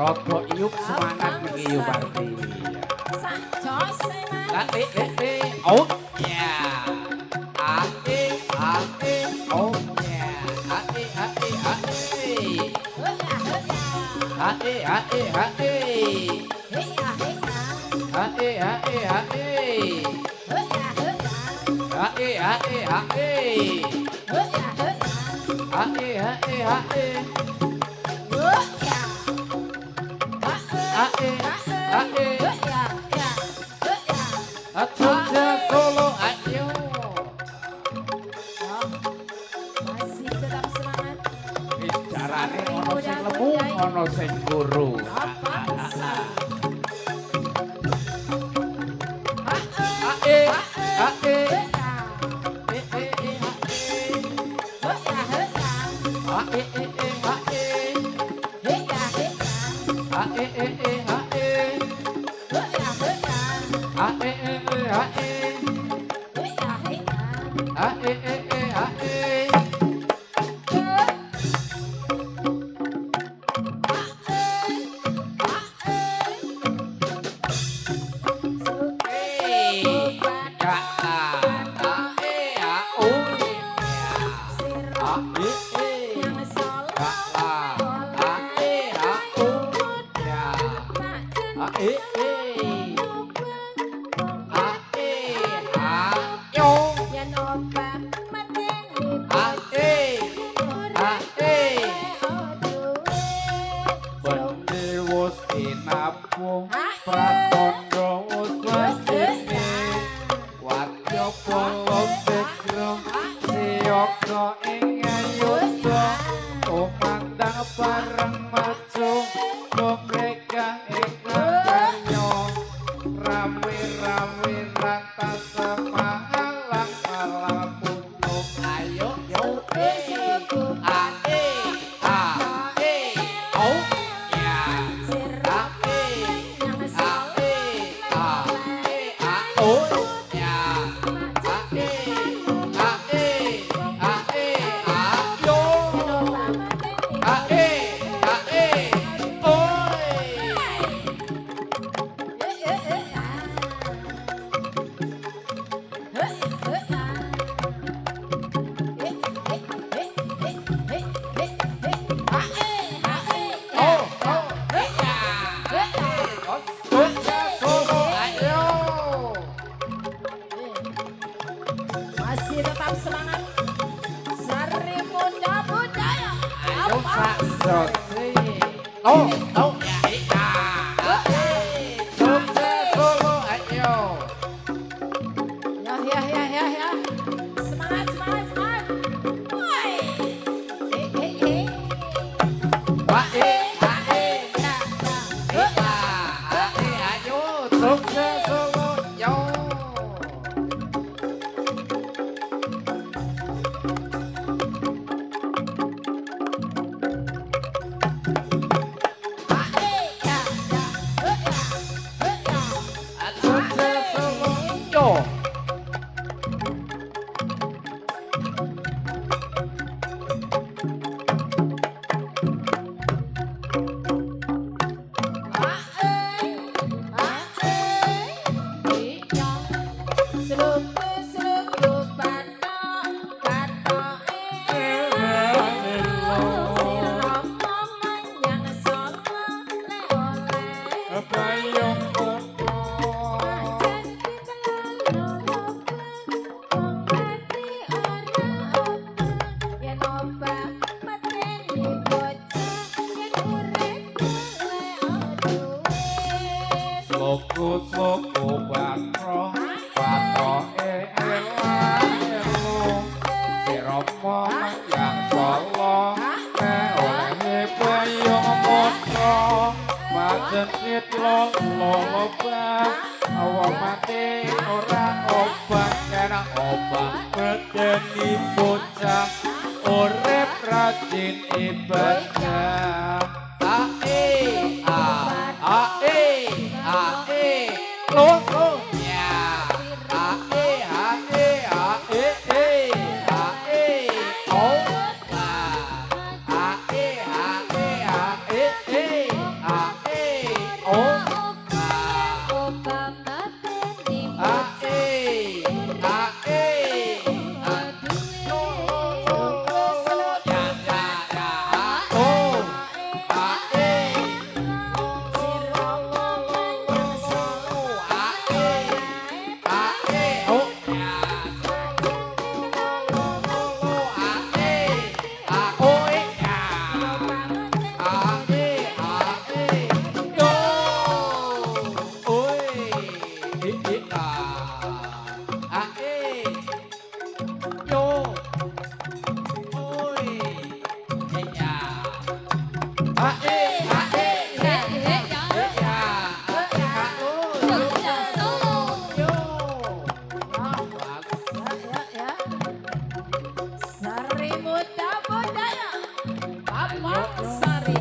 Rokok iup semangat niki iup arti. Oh ya. Oh ya. Jogja Solo ayo. Masih tetap semangat. Wis jarane ono sing lemu, ono sing guru. Masih tetap semangat. Sari Muda Budaya. Jogja Solo ayo. Ya. Semangat. Woi. Ayo Jogja Solo yo. oba mateni bocah yen urip duwe duwe Suku batro elung Siromo yang solo oleh payung moto majenit lolobak awak mati orang obat kena obat medeni bocah urip rajin ibadah lo ya Sari muda budaya Bapak Sari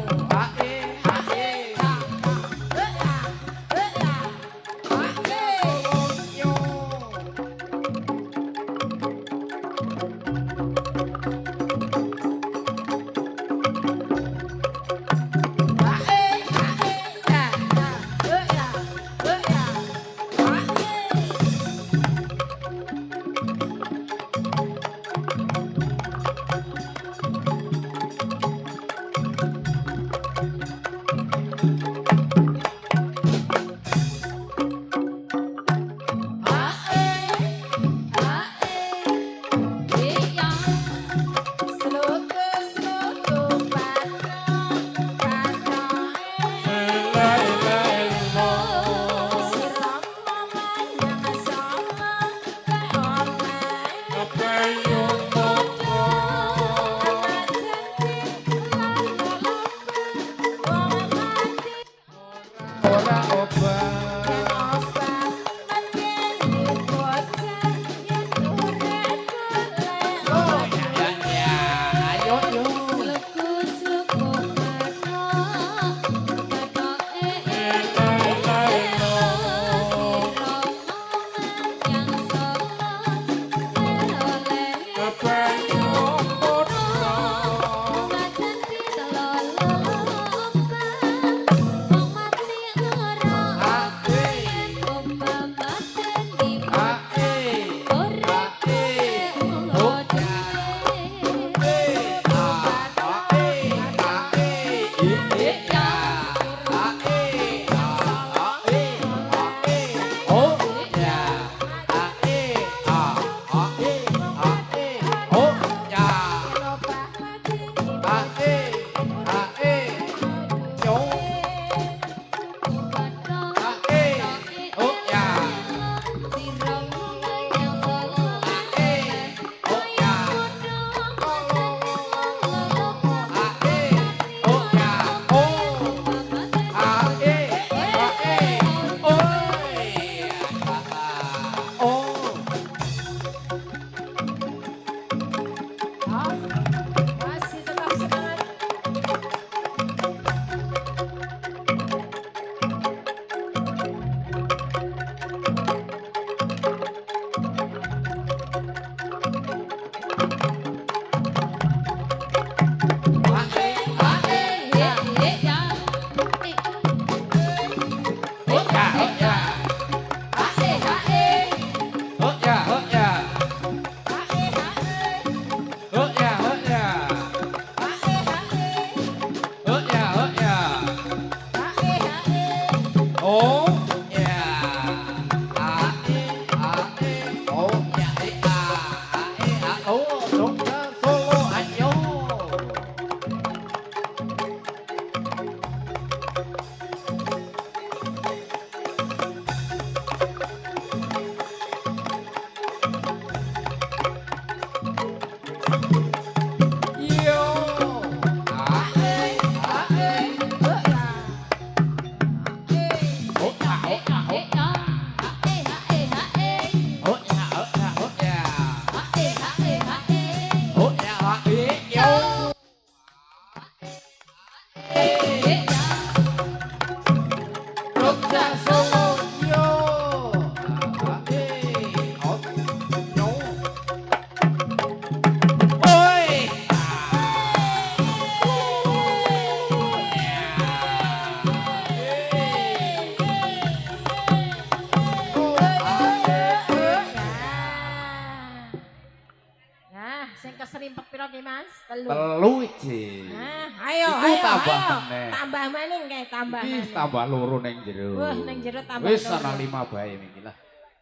Sing keserimpet pira ki Mas? 3. Telu iki. Nah, ayo Iku ayo tambah ayo. meneh. Tambah maning kae tambah Iki maning. tambah loro ning jero. Wah, ning jero tambah Wis loro. ana 5 bae iki lah.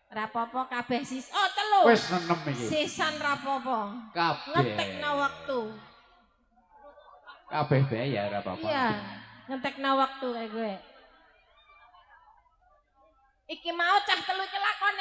Rapopo kabeh sis. Oh, 3. Wis 6 iki. Sisan rapopo. Kabeh. Ngetekno waktu. Kabeh bae ya ora apa-apa. Iya, ngetekno waktu kayak gue. Iki mau cah 3 iki lakon